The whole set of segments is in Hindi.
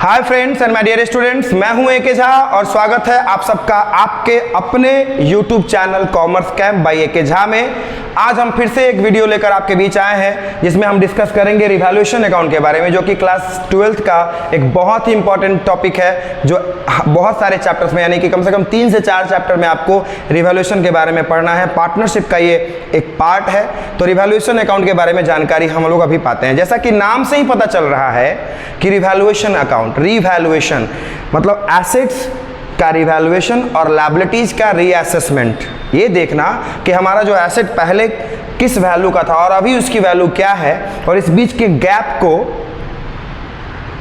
Hi friends and my dear students, मैं हूं ए.के. झा और स्वागत है आप सबका आपके अपने YouTube channel commerce camp by A K. Jha में। आज हम फिर से एक वीडियो लेकर आपके बीच आए हैं जिसमें हम डिस्कस करेंगे रिवैल्यूएशन अकाउंट के बारे में, जो कि क्लास 12th का एक बहुत ही इंपॉर्टेंट टॉपिक है, जो बहुत सारे चैप्टर्स में यानी कि कम से कम 3 से 4 चैप्टर में आपको रिवैल्यूएशन के बारे में पढ़ना है। पार्टनरशिप का ये एक पार्ट है। तो रिवैल्यूएशन अकाउंट के बारे में जानकारी हम लोग अभी पाते हैं। जैसा कि नाम से ही पता चल रहा है कि रिवैल्यूएशन अकाउंट, रिवैल्यूएशन मतलब एसेट्स का रिवैल्यूएशन और लायबिलिटीज का रीअसेसमेंट। ये देखना कि हमारा जो एसेट पहले किस वैल्यू का था और अभी उसकी वैल्यू क्या है, और इस बीच के गैप को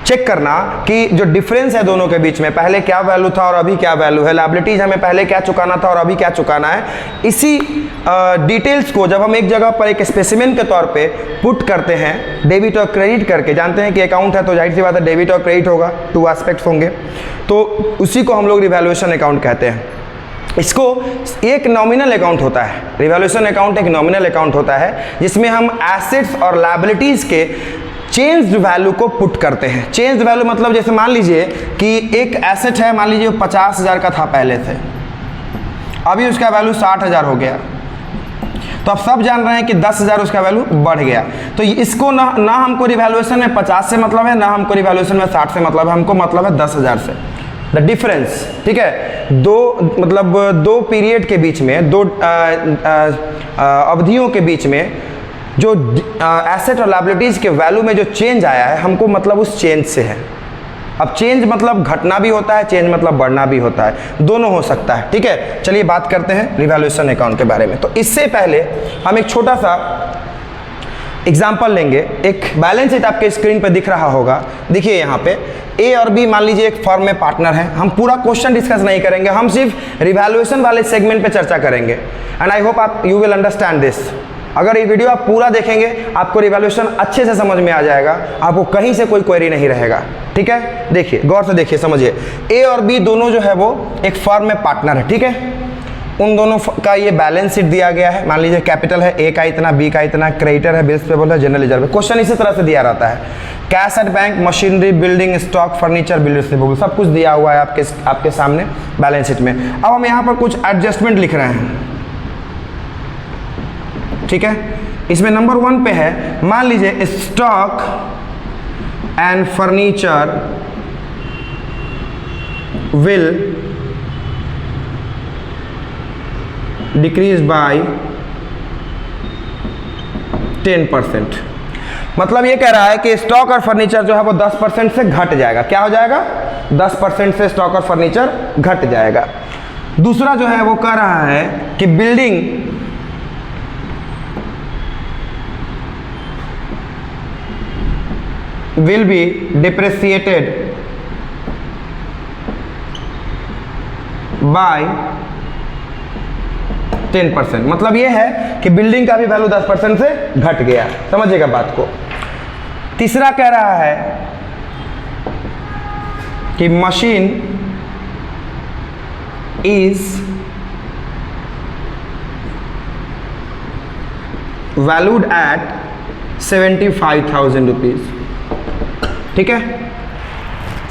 चेक करना कि जो डिफरेंस है दोनों के बीच में, पहले क्या वैल्यू था और अभी क्या वैल्यू है, लायबिलिटीज हमें पहले क्या चुकाना था और अभी क्या चुकाना है। इसी डिटेल्स को जब हम एक जगह पर एक स्पेसिमेन के तौर पे पुट करते हैं, डेबिट और क्रेडिट करके, जानते हैं कि अकाउंट है तो जाहिर सी बात है डेबिट और क्रेडिट होगा, 2 एस्पेक्ट्स होंगे, तो उसी को हम लोग रिवैल्यूएशन अकाउंट कहते हैं। इसको एक नॉमिनल अकाउंट होता है, रिवैल्यूएशन अकाउंट एक नॉमिनल अकाउंट होता है जिसमें हम एसेट्स और लायबिलिटीज के चेंज्ड वैल्यू को पुट करते हैं। चेंज्ड वैल्यू मतलब जैसे मान लीजिए कि एक एसेट है, मान लीजिए 50,000 का था पहले से, अभी उसका वैल्यू 60,000 हो गया, तो अब सब जान रहे हैं कि 10,000 उसका वैल्यू बढ़ गया। तो इसको ना हमको रिवैल्यूएशन में 50 से मतलब है, ना हमको रिवैल्यूएशन में 60 से मतलब है, हमको मतलब है 10,000 से। द डिफरेंस, ठीक है, दो पीरियड के बीच में, दो अवधियों के बीच में जो एसेट और लायबिलिटीज के वैल्यू में जो चेंज आया है, हमको मतलब उस चेंज से है। अब चेंज मतलब घटना भी होता है, चेंज मतलब बढ़ना भी होता है, दोनों हो सकता है। ठीक है, चलिए बात करते हैं रिवैल्यूएशन अकाउंट के बारे में। तो इससे पहले हम एक छोटा सा एग्जाम्पल लेंगे। एक बैलेंस शीट आपके स्क्रीन पे दिख रहा होगा, देखिए यहाँ पे ए और बी मान लीजिए एक फर्म में पार्टनर है। हम पूरा क्वेश्चन डिस्कस नहीं करेंगे, हम सिर्फ रिवैल्यूएशन वाले सेगमेंट पे चर्चा करेंगे and I hope you will understand this. अगर ये वीडियो आप पूरा देखेंगे आपको रिवैल्यूएशन अच्छे से समझ में आ जाएगा, आपको कहीं से कोई क्वेरी नहीं रहेगा। ठीक है, देखिए गौर से देखिए, समझिए। ए और बी दोनों जो है वो एक फर्म में पार्टनर है। ठीक है, उन दोनों का ये बैलेंस शीट दिया गया है। मान लीजिए कैपिटल है, ए का इतना, बी का इतना, क्रेडिटर है, बिल्स पेबल है, जनरल रिजर्व है। क्वेश्चन इसी तरह से दिया रहता है। Cash at bank, machinery, building, stock, furniture, bill receivable, सब कुछ दिया हुआ है आपके सामने बैलेंस शीट में। अब हम यहाँ पर कुछ एडजस्टमेंट लिख रहे हैं। ठीक है, इसमें नंबर 1 पे है, मान लीजिए stock and furniture will decrease by 10%। मतलब ये कह रहा है कि स्टॉक और फर्नीचर जो है वो 10% से घट जाएगा। क्या हो जाएगा? 10% से स्टॉक और फर्नीचर घट जाएगा। दूसरा जो है वो कह रहा है कि building will be depreciated by 10%। मतलब ये है कि बिल्डिंग का भी वैल्यू 10% से घट गया। समझिएगा बात को। तीसरा कह रहा है कि machine is valued at 75,000 rupees. ठीक है,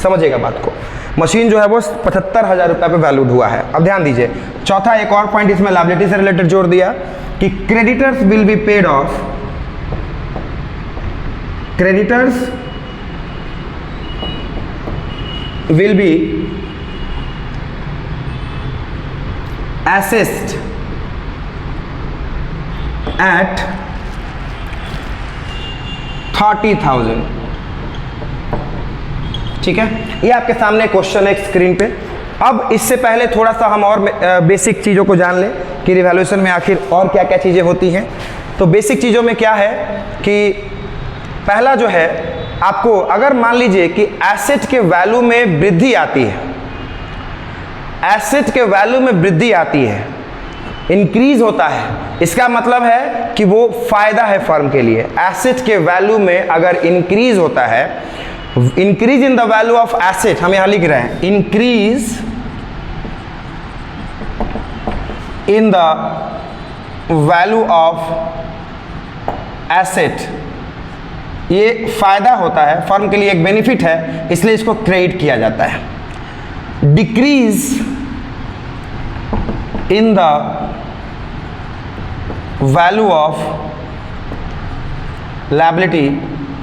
समझिएगा बात को। मशीन जो है वो 75,000 रुपये पे वैल्यूड हुआ है। अब ध्यान दीजिए, चौथा एक और पॉइंट इसमें लायबिलिटी से रिलेटेड जोड़ दिया कि creditors will be paid off, creditors will be assessed at 30,000। ठीक है, ये आपके सामने क्वेश्चन है स्क्रीन पे। अब इससे पहले थोड़ा सा हम और बेसिक चीज़ों को जान लें कि रिवैल्यूएशन में आखिर और क्या क्या चीज़ें होती हैं। तो बेसिक चीज़ों में क्या है कि पहला जो है, आपको अगर मान लीजिए कि एसेट के वैल्यू में वृद्धि आती है, एसेट के वैल्यू में वृद्धि आती है, इंक्रीज होता है, इसका मतलब है कि वो फायदा है फर्म के लिए। एसेट के वैल्यू में अगर इंक्रीज होता है, increase in the value of asset, हम यहां लिख रहे हैं increase in the value of asset ये फायदा होता है, फर्म के लिए एक बेनिफिट है, इसलिए इसको क्रेडिट किया जाता है। Decrease in the value of liability,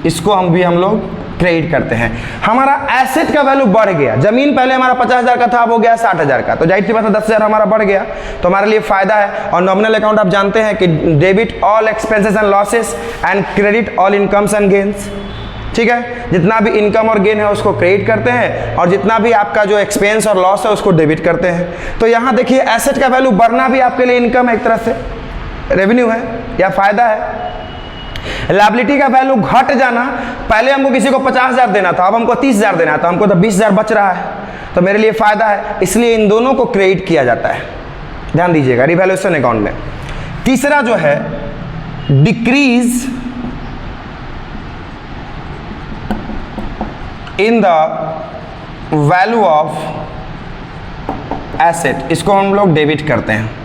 इसको हम लोग क्रेडिट करते हैं। हमारा एसेट का वैल्यू बढ़ गया, जमीन पहले हमारा 50,000 का था, अब हो गया 60,000 का, तो जाहिर सी बात है 10,000 हमारा बढ़ गया, तो हमारे लिए फायदा है। और नॉमिनल अकाउंट आप जानते हैं कि debit all expenses and losses and credit all incomes and gains. ठीक है, जितना भी इनकम और गेन है उसको क्रेडिट करते हैं, और जितना भी आपका जो एक्सपेंस और लॉस है उसको डेबिट करते हैं। तो यहाँ देखिए एसेट का वैल्यू बढ़ना भी आपके लिए इनकम है, एक तरह से रेवेन्यू है या फायदा है। लायबिलिटी का वैल्यू घट जाना, पहले हमको किसी को 50,000 देना था, अब हमको 30,000 देना था, हमको तो 20,000 बच रहा है, तो मेरे लिए फायदा है, इसलिए इन दोनों को क्रेडिट किया जाता है। ध्यान दीजिएगा रिवैल्यूएशन अकाउंट में। तीसरा जो है decrease in the value of asset, इसको हम लोग डेबिट करते हैं।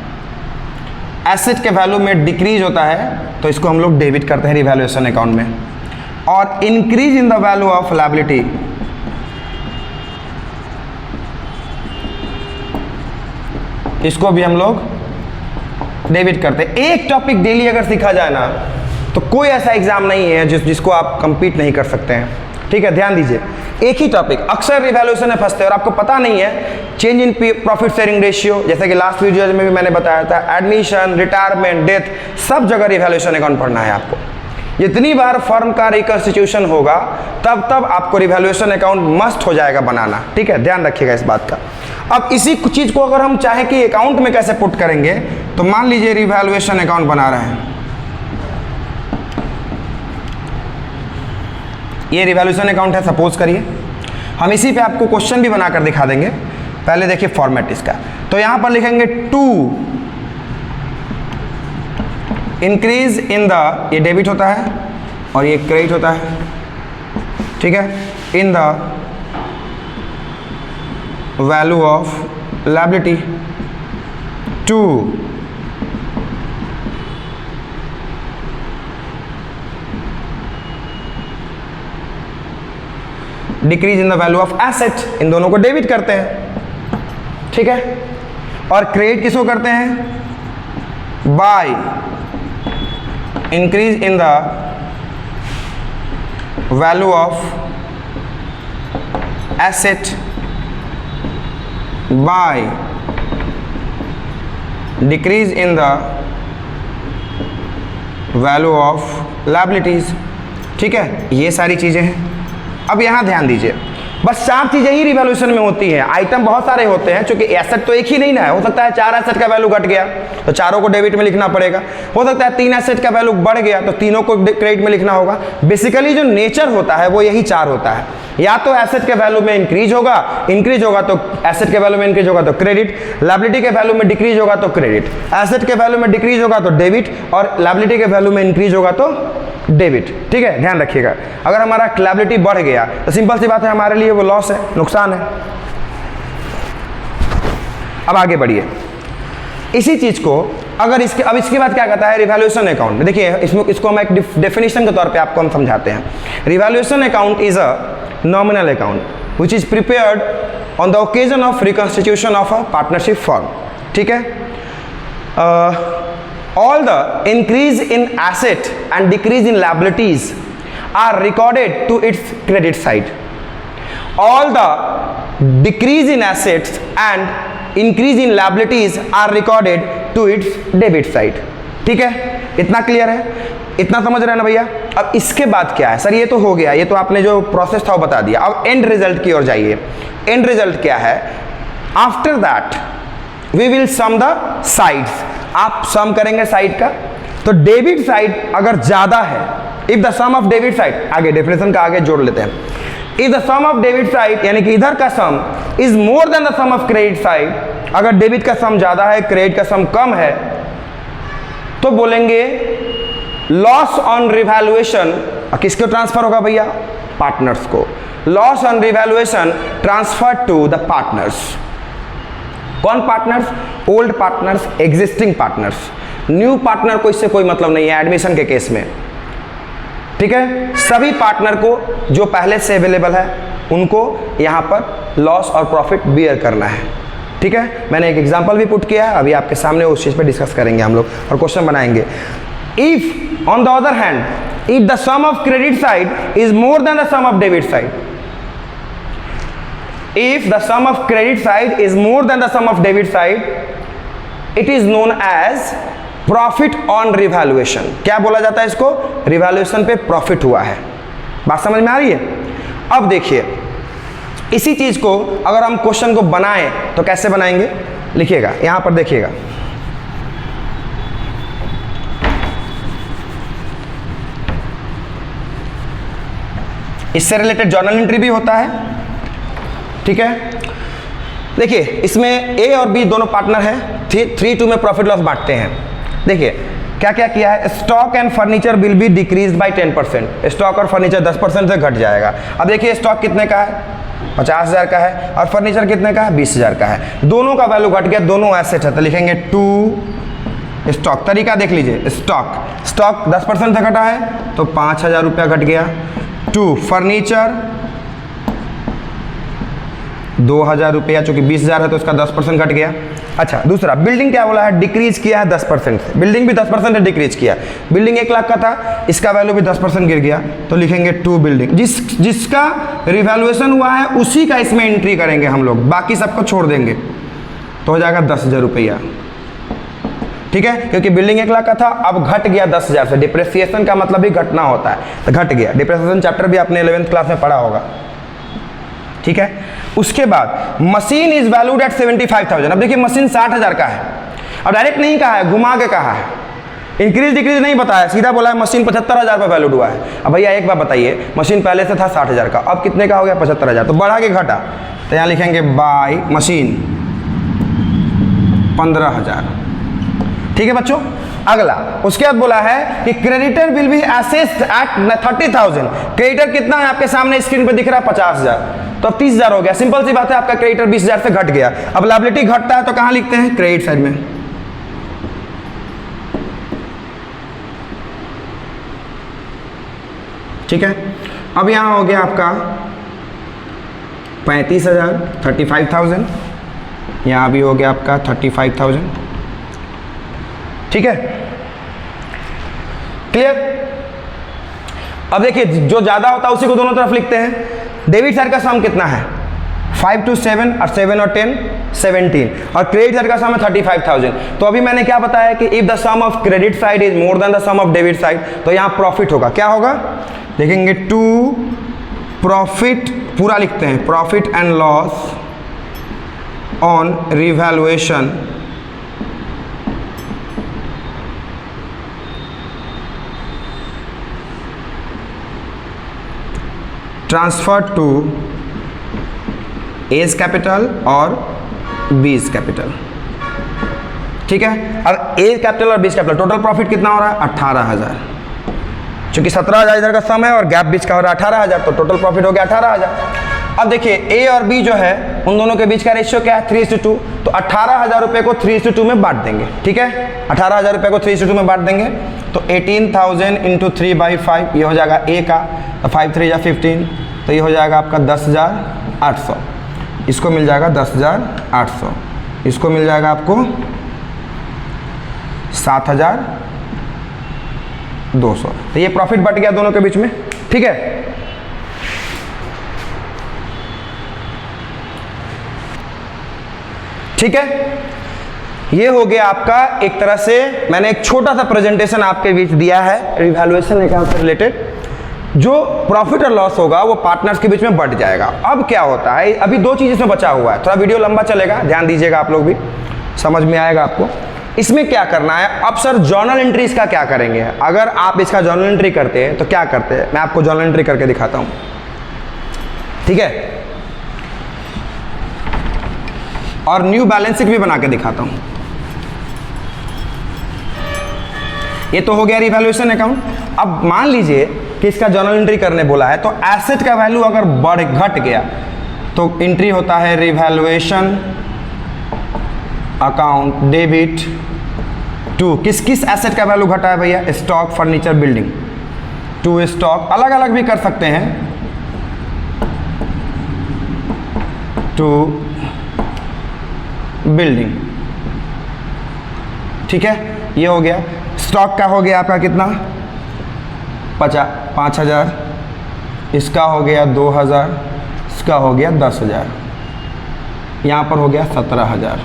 एसेट के वैल्यू में डिक्रीज होता है तो इसको हम लोग डेबिट करते हैं रिवैल्यूएशन अकाउंट में। और increase in the value of liability, इसको भी हम लोग डेबिट करते हैं। एक टॉपिक डेली अगर सीखा जाए ना तो कोई ऐसा एग्जाम नहीं है जिसको आप कंप्लीट नहीं कर सकते हैं। ठीक है, ध्यान दीजिए, एक ही टॉपिक। अक्सर रिवैल्यूएशन में फंसते हैं और आपको पता नहीं है change in profit sharing ratio, जैसे कि लास्ट वीडियो में भी मैंने बताया था, एडमिशन, रिटायरमेंट, डेथ, सब जगह रिवैल्यूएशन अकाउंट पढ़ना है आपको। जितनी बार फर्म का रिकंस्टिट्यूशन होगा तब आपको रिवैल्यूएशन अकाउंट मस्ट हो जाएगा बनाना। ठीक है, ध्यान रखिएगा इस बात का। अब इसी चीज को अगर हम चाहें कि अकाउंट में कैसे पुट करेंगे, तो मान लीजिए रिवैल्यूएशन अकाउंट बना रहे हैं, ये रिवैल्यूएशन अकाउंट है सपोज करिए, हम इसी पे आपको क्वेश्चन भी बनाकर दिखा देंगे। पहले देखिए फॉर्मेट इसका, तो यहां पर लिखेंगे टू इंक्रीज इन द, ये डेबिट होता है और ये क्रेडिट होता है। ठीक है, in the value of liability to decrease in the value of asset, इन दोनों को डेबिट करते हैं। ठीक है, और क्रेडिट किसको करते हैं, by increase in the value of asset by decrease in the value of liabilities. ठीक है, ये सारी चीजें हैं। अब यहाँ ध्यान दीजिए, बस 4 चीजें ही रिवैल्यूएशन में होती हैं। आइटम बहुत सारे होते हैं, क्योंकि एसेट तो एक ही नहीं ना है, हो सकता है 4 एसेट का वैल्यू घट गया तो चारों को डेबिट में लिखना पड़ेगा, हो सकता है 3 एसेट का वैल्यू बढ़ गया तो तीनों को क्रेडिट में लिखना होगा। बेसिकली जो नेचर होता है वो यही 4 होता है, या तो एसेट के वैल्यू में इंक्रीज होगा तो एसेट के वैल्यू में इंक्रीज होगा तो क्रेडिट, लायबिलिटी के वैल्यू में डिक्रीज होगा तो क्रेडिट, एसेट के वैल्यू में डिक्रीज होगा तो डेबिट, और लायबिलिटी के वैल्यू में इंक्रीज होगा तो डेबिट। ठीक है, ध्यान रखिएगा। अगर हमारा लायबिलिटी बढ़ गया तो सिंपल सी बात है, हमारे लिए वो लॉस है, नुकसान है। अब आगे बढ़िए, इसी चीज को अगर इसके बाद क्या कहता है रिवैल्यूएशन अकाउंट में, देखिए इसको हम एक डेफिनेशन के तौर पे आपको हम समझाते हैं। Revaluation account is a nominal account which is prepared on the occasion of reconstitution of a partnership firm. ठीक है, all the increase in asset and decrease in liabilities are recorded to its credit side. All the decrease in assets and increase in liabilities are recorded to its debit side. ठीक है, इतना क्लियर है, इतना समझ रहे हैं ना भैया। अब इसके बाद क्या है सर, ये तो हो गया, ये तो आपने जो प्रोसेस था वो बता दिया। अब एंड रिजल्ट की ओर जाइए। एंड रिजल्ट क्या है, after that we will sum the sides, आप सम करेंगे साइड का, तो डेबिट साइड अगर ज्यादा है, if the sum of debit side, आगे डेफिनेशन का आगे जोड़ लेते हैं, if the sum of debit side यानी कि इधर का sum is more than the sum of credit side, अगर डेबिट का सम ज्यादा है क्रेडिट का सम कम है, तो बोलेंगे लॉस ऑन रिवैल्यूएशन किसको ट्रांसफर होगा भैया, पार्टनर्स को। Loss on revaluation transfer to the partners. कौन partners, old partners, existing partners. New partner को इससे कोई मतलब नहीं है एडमिशन के केस में। ठीक है। सभी पार्टनर को जो पहले से अवेलेबल है उनको यहाँ पर लॉस और प्रॉफिट बियर करना है, ठीक है। मैंने एक एग्जांपल भी पुट किया है, अभी आपके सामने उस चीज़ पे डिस्कस करेंगे हम लोग और क्वेश्चन बनाएंगे। If on the other hand, if the sum of credit side is more than the sum of debit side, if the sum of credit side is more than the sum of debit side, it is known as profit on revaluation। क्या बोला जाता है इसको? रिवैल्यूएशन पे प्रॉफिट हुआ है। बात समझ में आ रही है? अब देखिए इसी चीज को अगर हम क्वेश्चन को बनाएं तो कैसे बनाएंगे, लिखिएगा यहां पर, देखिएगा इससे रिलेटेड जर्नल एंट्री भी होता है, ठीक है। देखिए इसमें ए और बी दोनों पार्टनर हैं, 3-2 में प्रॉफिट लॉस बांटते हैं। देखिए क्या क्या किया है, stock and furniture will be decrease by 10%, stock और फर्नीचर 10% से घट जाएगा। अब देखिए स्टॉक कितने का है, 50,000 का है, और फर्नीचर कितने का है, 20,000 का है। दोनों का वैल्यू घट गया, दोनों एसेट है, तो लिखेंगे टू स्टॉक। तरीका देख लीजिए, स्टॉक 10% से घटा है तो 5,000 रुपया घट गया। टू फर्नीचर 2,000 रुपया, चूंकि 20,000 है तो उसका 10% घट गया। अच्छा दूसरा, बिल्डिंग क्या बोला है, डिक्रीज किया है 10% से, बिल्डिंग भी 10% डिक्रीज किया। बिल्डिंग 1 लाख का था, इसका वैल्यू भी 10% गिर गया, तो लिखेंगे टू बिल्डिंग। जिसका रिवैल्यूएशन हुआ है उसी का इसमें एंट्री करेंगे हम लोग, बाकी सबको छोड़ देंगे, तो हो जाएगा 10,000 रुपया, ठीक है। क्योंकि बिल्डिंग 1 लाख का था, अब घट गया 10,000 से। डिप्रेसिएशन का मतलब भी घटना होता है, तो घट गया। डिप्रेसिएशन चैप्टर भी आपने 11th क्लास में पढ़ा होगा, ठीक है। उसके बाद मशीन इज वैल्यूड एट 75,000। अब देखिए मशीन 60,000 का है, अब डायरेक्ट नहीं कहा है, घुमा के कहा है, इंक्रीज डिक्रीज नहीं बताया, सीधा बोला है मशीन 75,000 पर वैल्यूड हुआ है। अब भैया एक बार बताइए, मशीन पहले से था 60,000 का, अब कितने का हो गया, 75,000, तो बढ़ा के घटा, तो यहाँ लिखेंगे बाय मशीन 15,000, ठीक है बच्चों। अगला उसके बाद बोला है कि creditor will be assessed at 30,000। Creditor कितना है आपके सामने स्क्रीन पे दिख रहा है, 50,000, तो 30,000 हो गया। सिंपल सी बात है, आपका क्रेडिटर 20,000 से घट गया। अब लायबिलिटी घटता है तो कहां लिखते हैं, क्रेडिट साइड में, ठीक है। अब यहां हो गया आपका 35,000, 35,000, यहां भी हो गया आपका 35,000, ठीक है, क्लियर। अब देखिए जो ज्यादा होता है उसी को दोनों तरफ लिखते हैं। डेबिट साइड का सम कितना है, 5 to 7 और 7 और 10 17, और क्रेडिट साइड का सम है 35,000। तो अभी मैंने क्या बताया कि if the sum of credit side is more than the sum of debit side, तो यहां प्रॉफिट होगा। क्या होगा, देखेंगे टू प्रॉफिट, पूरा लिखते हैं, profit and loss on revaluation transfer to A's capital और बीज कैपिटल, ठीक है। अब ए कैपिटल और बीज कैपिटल, टोटल प्रॉफिट कितना हो रहा है, 18,000। चूंकि 17,000 इधर का सम है और गैप बीच का हो रहा है 18,000, तो टोटल प्रॉफिट हो गया 18,000। अब देखिए ए और बी जो है उन दोनों के बीच का रेशियो क्या है, 3:2, तो 18,000 रुपये को 3:2 में बांट देंगे, ठीक है। 18,000 रुपये को 3:2 में बांट देंगे, तो 18,000 इंटू 3/5, ये हो जाएगा ए का, तो 5 3 15, तो ये हो जाएगा आपका 10,800। इसको मिल जाएगा 10,800, इसको मिल जाएगा आपको 7,200। तो ये प्रॉफिट बट गया दोनों के बीच में, ठीक है। ठीक है, ये हो गया आपका एक तरह से मैंने एक छोटा सा प्रेजेंटेशन आपके बीच दिया है रिवैल्यूएशन अकाउंट से रिलेटेड। जो प्रॉफिट और लॉस होगा वो पार्टनर्स के बीच में बढ़ जाएगा। अब क्या होता है, अभी 2 चीज इसमें बचा हुआ है, थोड़ा वीडियो लंबा चलेगा, ध्यान दीजिएगा, आप लोग भी समझ में आएगा आपको। इसमें क्या करना है, अब सर जर्नल एंट्री इसका क्या करेंगे। अगर आप इसका जर्नल एंट्री करते हैं तो क्या करते हैं, मैं आपको जर्नल एंट्री करके दिखाता हूं, ठीक है, और न्यू बैलेंस शीट भी बना के दिखाता हूं। ये तो हो गया रिवैल्यूएशन अकाउंट। अब मान लीजिए कि इसका जर्नल एंट्री करने बोला है, तो एसेट का वैल्यू अगर घट गया तो एंट्री होता है रिवैल्यूएशन अकाउंट डेबिट टू किस किस एसेट का वैल्यू घटा है भैया, stock, furniture, building. To stock, अलग अलग भी कर सकते हैं, टू बिल्डिंग। ठीक है, ये हो गया। स्टॉक का हो गया आपका कितना, 5,000, इसका हो गया 2,000, इसका हो गया 10,000, यहाँ पर हो गया 17,000।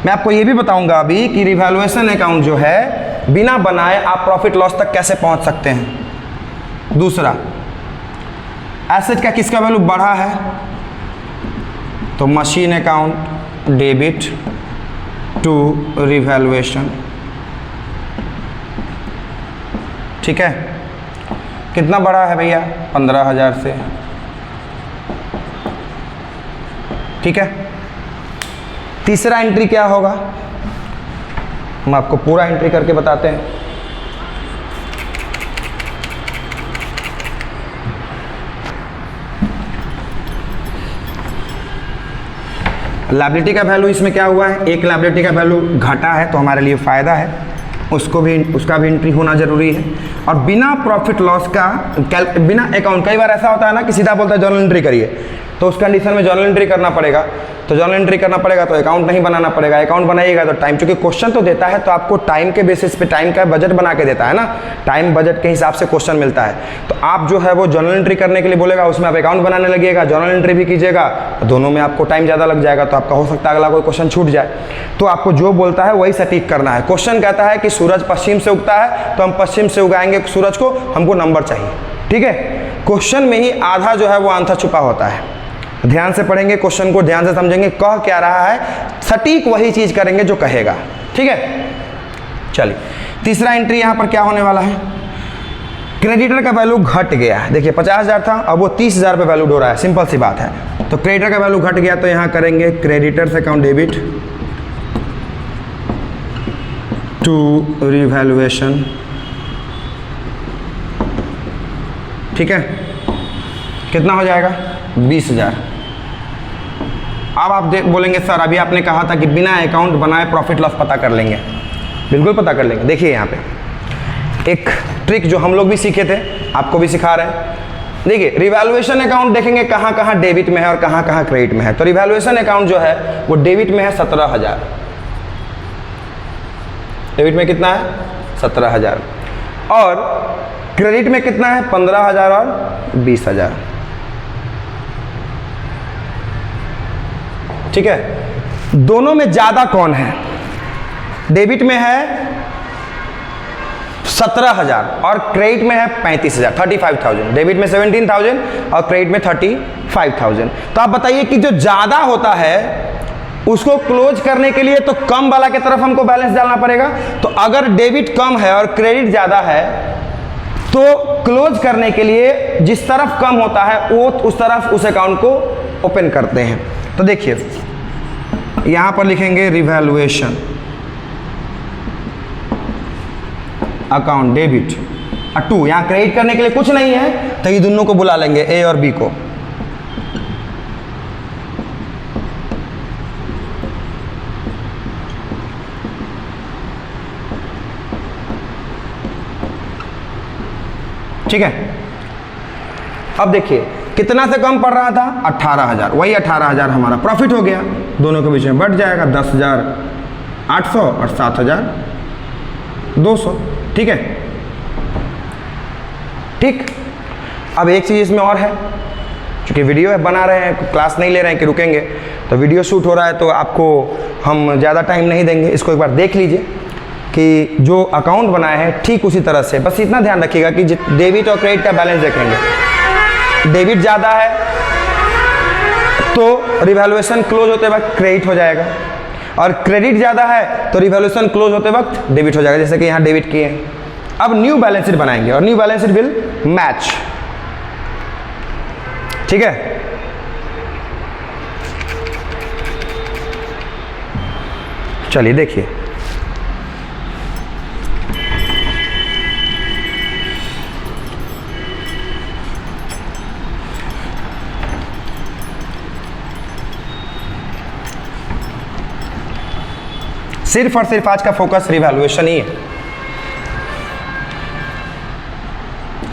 मैं आपको ये भी बताऊंगा अभी कि रिवैल्यूएशन अकाउंट जो है बिना बनाए आप प्रॉफिट लॉस तक कैसे पहुंच सकते हैं। दूसरा, एसेट का किसका वैल्यू बढ़ा है, तो machine account debit to revaluation. ठीक है, कितना बढ़ा है भैया, 15,000 से। ठीक है, तीसरा एंट्री क्या होगा, हम आपको पूरा एंट्री करके बताते हैं। लायबिलिटी का वैल्यू इसमें क्या हुआ है, एक लायबिलिटी का वैल्यू घटा है तो हमारे लिए फ़ायदा है, उसका भी एंट्री होना जरूरी है। और बिना प्रॉफिट लॉस का बिना अकाउंट, कई बार ऐसा होता है ना कि सीधा बोलता है जर्नल एंट्री करिए, तो उस कंडीशन में जर्नल एंट्री करना पड़ेगा, तो जर्नल एंट्री करना पड़ेगा तो अकाउंट नहीं बनाना पड़ेगा। अकाउंट बनाइएगा तो टाइम, चूंकि क्वेश्चन तो देता है तो आपको टाइम के बेसिस पे टाइम का बजट बना के देता है ना, टाइम बजट के हिसाब से क्वेश्चन मिलता है। तो आप जो है वो जर्नल एंट्री करने के लिए बोलेगा, उसमें आप अकाउंट बनाने लगिएगा, जर्नल एंट्री भी कीजिएगा, दोनों में आपको टाइम ज़्यादा लग जाएगा, तो आपका हो सकता है अगला कोई क्वेश्चन छूट जाए। तो आपको जो बोलता है वही सटीक करना है। क्वेश्चन कहता है कि सूरज पश्चिम से उगता है तो हम पश्चिम से उगाएंगे सूरज को, हमको नंबर चाहिए। ठीक है, क्वेश्चन में ही आधा जो है वो आंसर छुपा होता है। ध्यान से पढ़ेंगे, क्वेश्चन को ध्यान से समझेंगे, कह क्या रहा है, सटीक वही चीज करेंगे जो कहेगा। ठीक है, चलिए तीसरा एंट्री यहां पर क्या होने वाला है, क्रेडिटर का वैल्यू घट गया है। देखिए 50,000 था, अब वो 30,000 पे वैल्यू हो रहा है, सिंपल सी बात है। तो क्रेडिटर का वैल्यू घट गया तो यहां करेंगे creditors account debit to revaluation. ठीक है, कितना हो जाएगा, 20,000। अब आप बोलेंगे सर अभी आपने कहा था कि बिना अकाउंट बनाए प्रॉफिट लॉस पता कर लेंगे। बिल्कुल पता कर लेंगे। देखिए यहाँ पे एक ट्रिक जो हम लोग भी सीखे थे, आपको भी सिखा रहे हैं। देखिए रिवैल्यूएशन अकाउंट देखेंगे कहाँ कहाँ डेबिट में है और कहाँ कहाँ क्रेडिट में है। तो रिवैल्यूएशन अकाउंट जो है वो डेबिट में है 17,000, डेबिट में कितना है 17,000, और क्रेडिट में कितना है 15,000 और 20,000। ठीक है, दोनों में ज्यादा कौन है, डेबिट में है 17,000 और क्रेडिट में है 35,000, 35,000। डेबिट में 17,000 और क्रेडिट में 35,000। तो आप बताइए कि जो ज्यादा होता है उसको क्लोज करने के लिए तो कम वाला की तरफ हमको बैलेंस डालना पड़ेगा। तो अगर डेबिट कम है और क्रेडिट ज्यादा है तो क्लोज करने के लिए जिस तरफ कम होता है वो उस तरफ उस अकाउंट को ओपन करते हैं। तो देखिए यहां पर लिखेंगे रिवैल्यूएशन अकाउंट डेबिट और 2, यहां क्रेडिट करने के लिए कुछ नहीं है तो ये दोनों को बुला लेंगे, ए और बी को। ठीक है, अब देखिए कितना से कम पड़ रहा था 18,000, वही 18,000 हमारा प्रॉफिट हो गया, दोनों के बीच में बढ़ जाएगा 10,800 और 7,200। ठीक है, ठीक। अब एक चीज़ इसमें और है, क्योंकि वीडियो है बना रहे हैं, क्लास नहीं ले रहे हैं कि रुकेंगे, तो वीडियो शूट हो रहा है तो आपको हम ज़्यादा टाइम नहीं देंगे। इसको एक बार देख लीजिए कि जो अकाउंट बनाए हैं ठीक उसी तरह से, बस इतना ध्यान रखिएगा कि डेबिट और क्रेडिट का बैलेंस देखेंगे। डेबिट ज़्यादा है तो रिवैल्यूएशन क्लोज होते वक्त क्रेडिट हो जाएगा, और क्रेडिट ज़्यादा है तो रिवैल्यूएशन क्लोज होते वक्त डेबिट हो जाएगा, जैसे कि यहाँ डेबिट किए हैं। अब न्यू बैलेंस शीट बनाएंगे और new balance sheet will match. ठीक है, चलिए देखिए सिर्फ और सिर्फ आज का फोकस रिवैल्यूएशन ही है।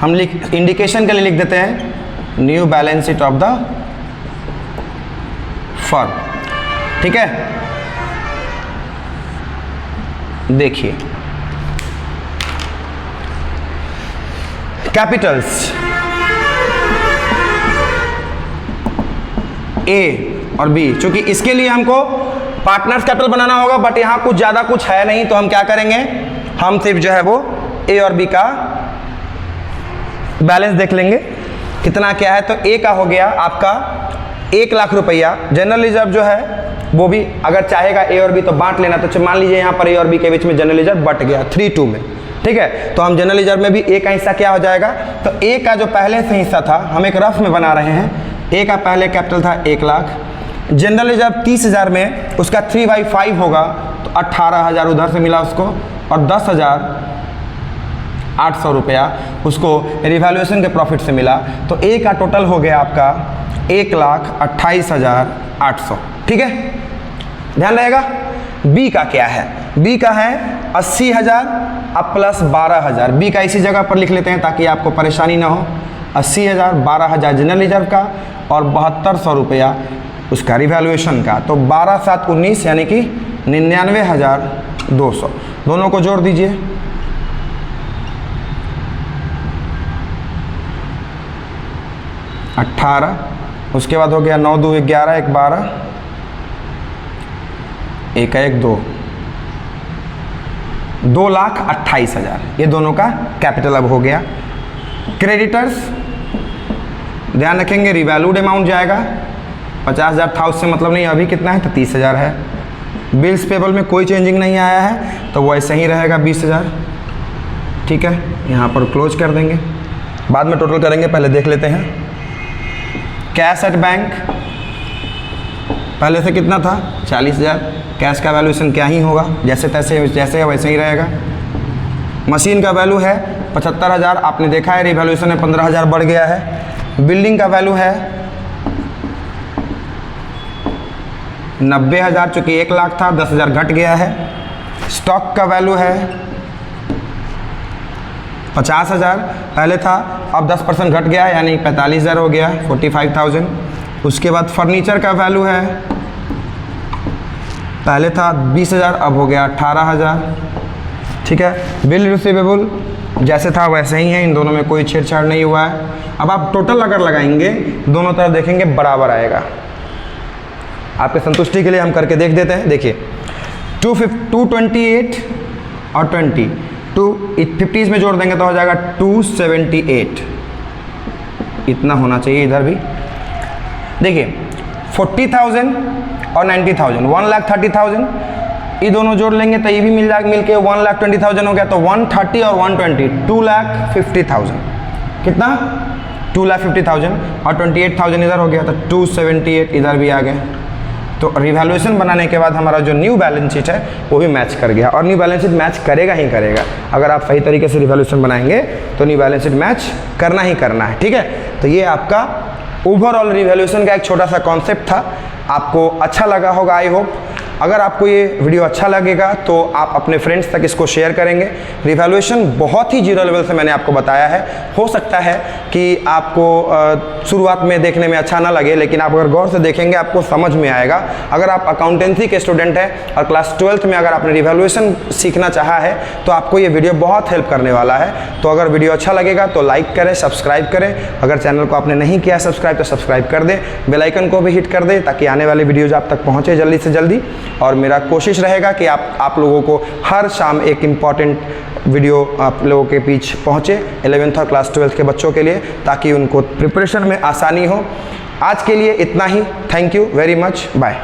हम इंडिकेशन के लिए लिख देते हैं new balance sheet of the firm. ठीक है, देखिए कैपिटल्स ए और बी, चूंकि इसके लिए हमको पार्टनर्स कैपिटल बनाना होगा, बट यहां कुछ ज़्यादा कुछ है नहीं, तो हम क्या करेंगे, हम सिर्फ जो है वो ए और बी का बैलेंस देख लेंगे कितना क्या है। तो ए का हो गया आपका 1 लाख रुपया। जनरल रिजर्व जो है वो भी अगर चाहेगा ए और बी तो बांट लेना, तो मान लीजिए यहाँ पर ए और बी के बीच में जनरल रिजर्व बट गया 3-2 में। ठीक है, तो हम जनरल रिजर्व में भी ए का हिस्सा क्या हो जाएगा, तो ए का जो पहले से हिस्सा था हम एक रफ में बना रहे हैं। ए का पहले कैपिटल था 1 लाख, जनरल रिजर्व 30,000 में उसका 3/5 होगा, तो 18,000 उधर से मिला उसको, और 10,800 रुपया उसको रिवैल्यूएशन के प्रॉफिट से मिला। तो ए का टोटल हो गया आपका 1,28,800। ठीक है, ध्यान रहेगा। बी का क्या है, बी का है 80,000 अब प्लस 12,000। बी का इसी जगह पर लिख लेते हैं ताकि आपको परेशानी ना हो। 80,000, 12,000 जनरल रिजर्व का और 7,200 रुपया उसका रिवैल्यूएशन का, तो 12,7,19 यानी कि 99,200। दोनों को जोड़ दीजिए, अट्ठारह, उसके बाद हो गया 9 2 11 1 12 1 1 2, 2,28,000 ये दोनों का कैपिटल अब हो गया। क्रेडिटर्स ध्यान रखेंगे, रिवैल्यूड अमाउंट जाएगा, 50,000 था, उससे मतलब नहीं, अभी कितना है तो 30,000 है। बिल्स पेबल में कोई चेंजिंग नहीं आया है तो वो ऐसे ही रहेगा 20,000। ठीक है, यहाँ पर क्लोज कर देंगे, बाद में टोटल करेंगे, पहले देख लेते हैं। कैश एट बैंक पहले से कितना था 40,000, कैश का वैल्यूएशन क्या ही होगा, जैसे तैसे जैसे है वैसे ही रहेगा। मशीन का वैल्यू है 75,000, आपने देखा है रिवैल्यूएशन में 15,000 बढ़ गया है। बिल्डिंग का वैल्यू है 90,000, चूँकि 1 लाख था 10,000 घट गया है। स्टॉक का वैल्यू है 50,000 पहले था, अब 10% घट गया यानी 45,000 हो गया, 45,000। उसके बाद फर्नीचर का वैल्यू है पहले था 20,000 अब हो गया 18,000। ठीक है, बिल रिसीवेबल जैसे था वैसे ही है, इन दोनों में कोई छेड़छाड़ नहीं हुआ है। अब आप टोटल अगर लगाएंगे दोनों तरफ देखेंगे बराबर आएगा। आपके संतुष्टि के लिए हम करके देख देते हैं। देखिए 228 और 20 50 में जोड़ देंगे तो हो जाएगा 278, इतना होना चाहिए इधर भी। देखिए 40,000 और 90,000 1,30,000, ये दोनों जोड़ लेंगे तो ये भी मिल जाएगा, मिलके 1,20,000 हो गया, तो 130 और 120 2,50,000। कितना 2,50,000 और 28,000 इधर हो गया, तो 278 इधर भी आ गए। तो रिवैल्यूएशन बनाने के बाद हमारा जो न्यू बैलेंस शीट है वो भी मैच कर गया, और न्यू बैलेंस शीट मैच करेगा ही करेगा। अगर आप सही तरीके से रिवैल्यूएशन बनाएंगे तो न्यू बैलेंस शीट मैच करना ही करना है। ठीक है, तो ये आपका ओवरऑल रिवैल्यूएशन का एक छोटा सा कॉन्सेप्ट था, आपको अच्छा लगा होगा आई होप। अगर आपको ये वीडियो अच्छा लगेगा तो आप अपने फ्रेंड्स तक इसको शेयर करेंगे। रिवैल्यूएशन बहुत ही जीरो लेवल से मैंने आपको बताया है, हो सकता है कि आपको शुरुआत में देखने में अच्छा ना लगे, लेकिन आप अगर गौर से देखेंगे आपको समझ में आएगा। अगर आप अकाउंटेंसी के स्टूडेंट हैं और क्लास 12th में अगर आपने रिवैल्यूएशन सीखना चाहा है तो आपको ये वीडियो बहुत हेल्प करने वाला है। तो अगर वीडियो अच्छा लगेगा तो लाइक करें, सब्सक्राइब करें। अगर चैनल को आपने नहीं किया सब्सक्राइब तो सब्सक्राइब कर दें, बेल आइकन को भी हिट कर दें ताकि आने वाली वीडियोज़ आप तक पहुँचे जल्दी से जल्दी। और मेरा कोशिश रहेगा कि आप लोगों को हर शाम एक इम्पॉर्टेंट वीडियो आप लोगों के बीच पहुँचे 11th और क्लास 12th के बच्चों के लिए, ताकि उनको प्रिपरेशन में आसानी हो। आज के लिए इतना ही, thank you very much, bye.